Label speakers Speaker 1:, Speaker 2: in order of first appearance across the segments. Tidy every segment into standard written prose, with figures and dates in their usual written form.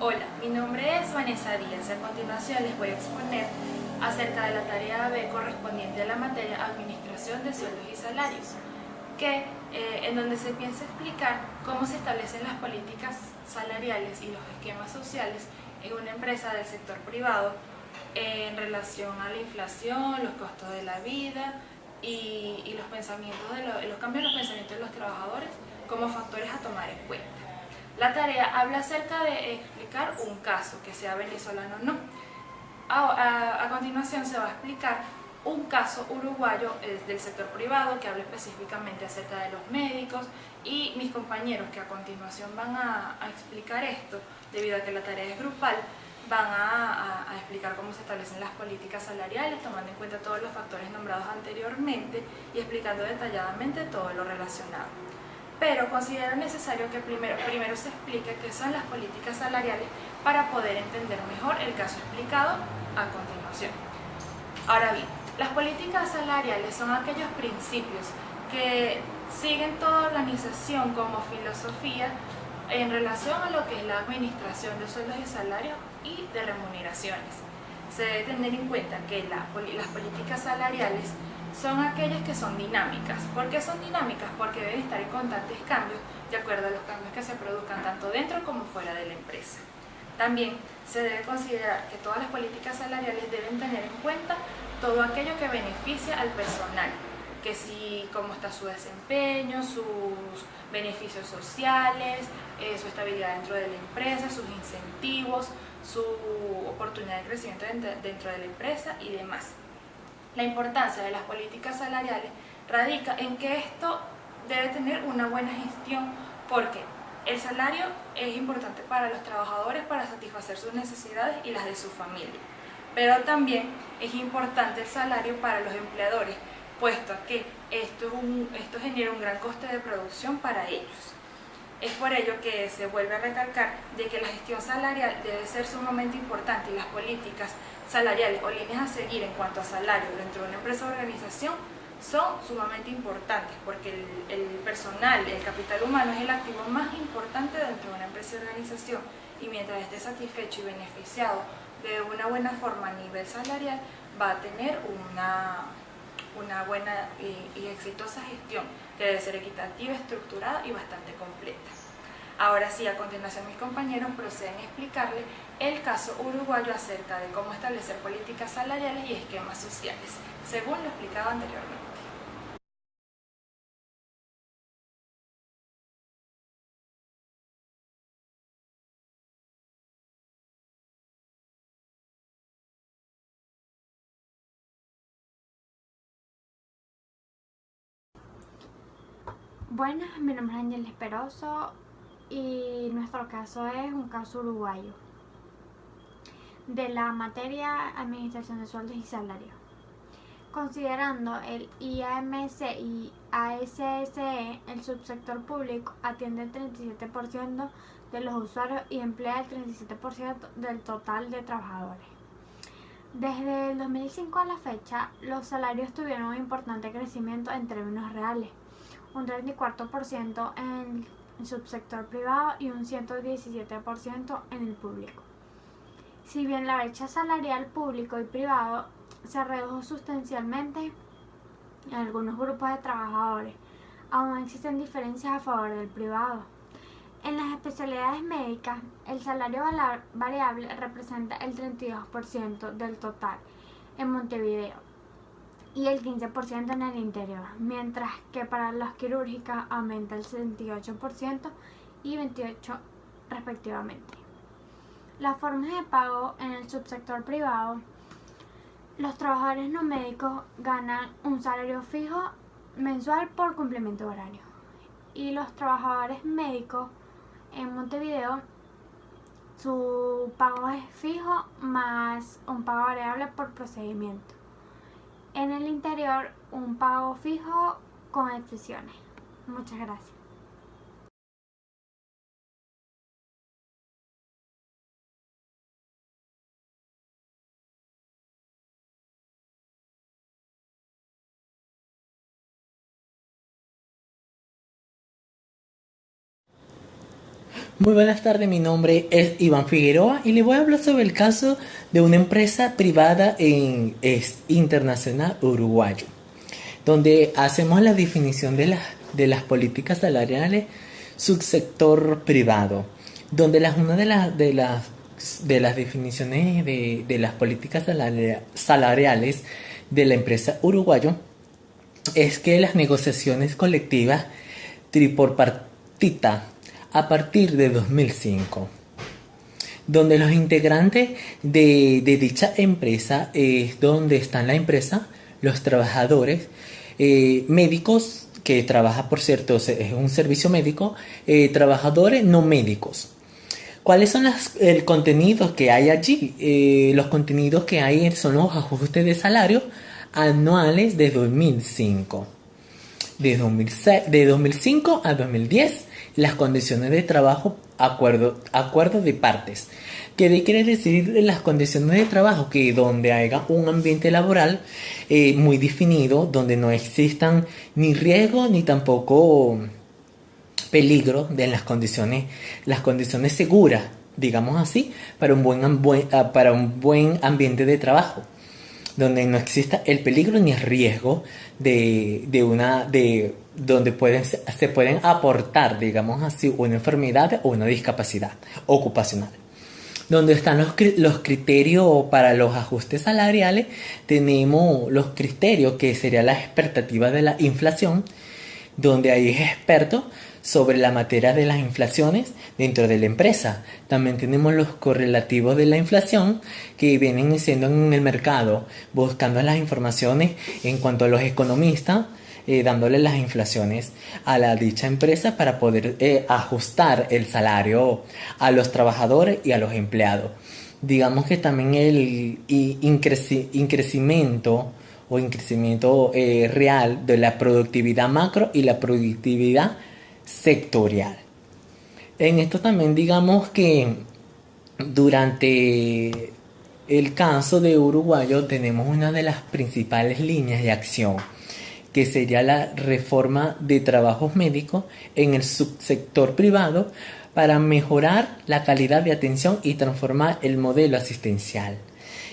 Speaker 1: Hola, mi nombre es Vanessa Díaz y a continuación les voy a exponer acerca de la tarea B correspondiente a la materia Administración de Sueldos y Salarios, en donde se piensa explicar cómo se establecen las políticas salariales y los esquemas sociales en una empresa del sector privado en relación a la inflación, los costos de la vida y los cambios en los pensamientos de los trabajadores como factores a tomar en cuenta. La tarea habla acerca de explicar un caso, que sea venezolano o no. A continuación se va a explicar un caso uruguayo del sector privado que habla específicamente acerca de los médicos, y mis compañeros que a continuación van a explicar esto, debido a que la tarea es grupal, van a explicar cómo se establecen las políticas salariales, tomando en cuenta todos los factores nombrados anteriormente y explicando detalladamente todo lo relacionado. Pero considero necesario que primero se explique qué son las políticas salariales para poder entender mejor el caso explicado a continuación. Ahora bien, las políticas salariales son aquellos principios que siguen toda organización como filosofía en relación a lo que es la administración de sueldos y salarios y de remuneraciones. Se debe tener en cuenta que las políticas salariales son aquellas que son dinámicas. ¿Por qué son dinámicas? Porque deben estar en constantes cambios de acuerdo a los cambios que se produzcan tanto dentro como fuera de la empresa. También se debe considerar que todas las políticas salariales deben tener en cuenta todo aquello que beneficia al personal, que si cómo está su desempeño, sus beneficios sociales, su estabilidad dentro de la empresa, sus incentivos, su oportunidad de crecimiento dentro de la empresa y demás. La importancia de las políticas salariales radica en que esto debe tener una buena gestión, porque el salario es importante para los trabajadores para satisfacer sus necesidades y las de su familia, pero también es importante el salario para los empleadores, puesto que esto genera un gran coste de producción para ellos. Es por ello que se vuelve a recalcar de que la gestión salarial debe ser sumamente importante y las políticas salariales o líneas a seguir en cuanto a salario dentro de una empresa o organización son sumamente importantes, porque el personal, el capital humano es el activo más importante dentro de una empresa o organización, y mientras esté satisfecho y beneficiado de una buena forma a nivel salarial, va a tener una buena y exitosa gestión que debe ser equitativa, estructurada y bastante completa. Ahora sí, a continuación mis compañeros proceden a explicarle el caso uruguayo acerca de cómo establecer políticas salariales y esquemas sociales, según lo explicado anteriormente.
Speaker 2: Buenas, mi nombre es Ángel Esperoso y nuestro caso es un caso uruguayo de la materia Administración de Sueldos y Salarios. Considerando el IAMC y ASSE, el subsector público atiende el 37% de los usuarios y emplea el 37% del total de trabajadores. Desde el 2005 a la fecha, los salarios tuvieron un importante crecimiento en términos reales, un 34% en el subsector privado y un 117% en el público. Si bien la brecha salarial público y privado se redujo sustancialmente en algunos grupos de trabajadores, aún existen diferencias a favor del privado. En las especialidades médicas, el salario variable representa el 32% del total en Montevideo y el 15% en el interior, mientras que para las quirúrgicas aumenta el 68% y 28% respectivamente. Las formas de pago en el subsector privado: los trabajadores no médicos ganan un salario fijo mensual por cumplimiento horario, y los trabajadores médicos en Montevideo, su pago es fijo más un pago variable por procedimiento. En el interior, un pago fijo con excepciones. Muchas gracias.
Speaker 3: Muy buenas tardes, mi nombre es Iván Figueroa y le voy a hablar sobre el caso de una empresa privada internacional uruguayo, donde hacemos la definición de las políticas salariales subsector privado, donde una de las definiciones de las políticas salariales de la empresa uruguayo es que las negociaciones colectivas tripartita a partir de 2005, donde los integrantes de dicha empresa es donde están la empresa, los trabajadores, médicos, que trabaja, por cierto, es un servicio médico, trabajadores no médicos. ¿Cuáles son el contenido que hay allí? Los contenidos que hay son los ajustes de salario anuales de 2005. De 2005 a 2010, las condiciones de trabajo, acuerdo de partes. ¿Qué quiere decir las condiciones de trabajo? Que donde haya un ambiente laboral muy definido, donde no existan ni riesgo ni tampoco peligro de las condiciones seguras, digamos así, para para un buen ambiente de trabajo, donde no exista el peligro ni el riesgo donde se pueden aportar, digamos así, una enfermedad o una discapacidad ocupacional. Donde están los criterios para los ajustes salariales, tenemos los criterios que sería la expectativa de la inflación, donde hay expertos sobre la materia de las inflaciones dentro de la empresa. También tenemos los correlativos de la inflación que vienen siendo en el mercado, buscando las informaciones en cuanto a los economistas, dándole las inflaciones a la dicha empresa para poder ajustar el salario a los trabajadores y a los empleados. Digamos que también el increcimiento real de la productividad macro y la productividad sectorial. En esto también digamos que durante el caso de Uruguayo tenemos una de las principales líneas de acción, que sería la reforma de trabajos médicos en el subsector privado para mejorar la calidad de atención y transformar el modelo asistencial.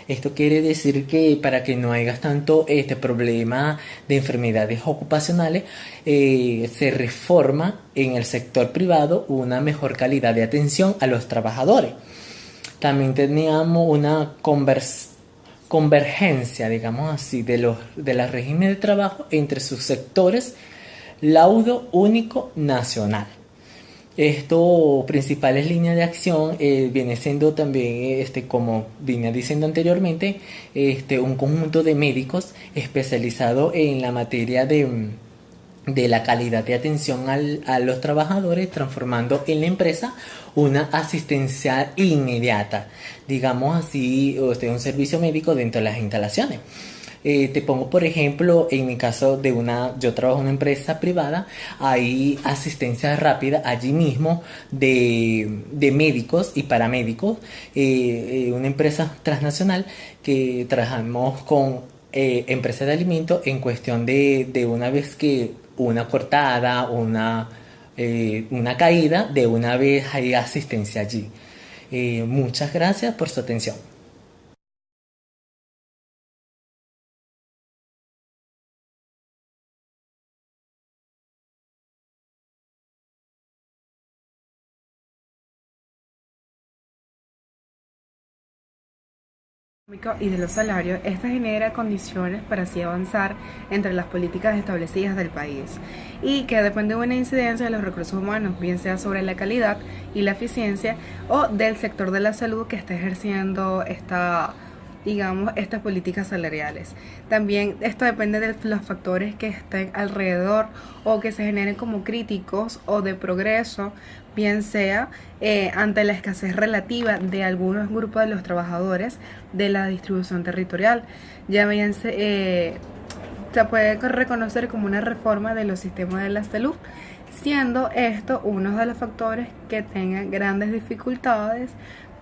Speaker 3: Esto quiere decir que para que no haya tanto este problema de enfermedades ocupacionales, se reforma en el sector privado una mejor calidad de atención a los trabajadores. También teníamos una convergencia, digamos así, de los regímenes de trabajo entre sus sectores, laudo único nacional. Esto, principales líneas de acción, viene siendo también, como venía diciendo anteriormente, un conjunto de médicos especializados en la materia de la calidad de atención a los trabajadores, transformando en la empresa una asistencia inmediata, digamos así, un servicio médico dentro de las instalaciones. Te pongo por ejemplo, en mi caso yo trabajo en una empresa privada, hay asistencia rápida allí mismo de médicos y paramédicos, una empresa transnacional que trabajamos con empresas de alimentos en cuestión de una vez que una cortada, una caída, de una vez hay asistencia allí. Muchas gracias por su atención.
Speaker 4: Y de los salarios, esta genera condiciones para así avanzar entre las políticas establecidas del país y que depende de una incidencia de los recursos humanos, bien sea sobre la calidad y la eficiencia o del sector de la salud que está ejerciendo estas políticas salariales. También esto depende de los factores que estén alrededor o que se generen como críticos o de progreso, bien sea ante la escasez relativa de algunos grupos de los trabajadores de la distribución territorial. Ya bien se puede reconocer como una reforma de los sistemas de la salud, siendo esto uno de los factores que tengan grandes dificultades,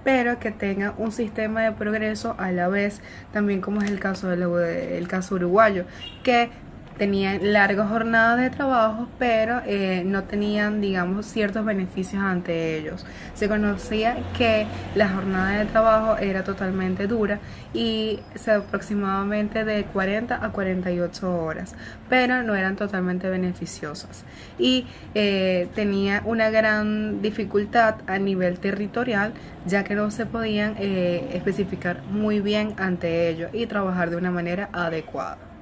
Speaker 4: pero que tenga un sistema de progreso a la vez, también como es el caso uruguayo, que tenían largas jornadas de trabajo, pero no tenían, digamos, ciertos beneficios ante ellos. Se conocía que la jornada de trabajo era totalmente dura y aproximadamente de 40 a 48 horas, pero no eran totalmente beneficiosas. Y tenía una gran dificultad a nivel territorial, ya que no se podían especificar muy bien ante ellos y trabajar de una manera adecuada.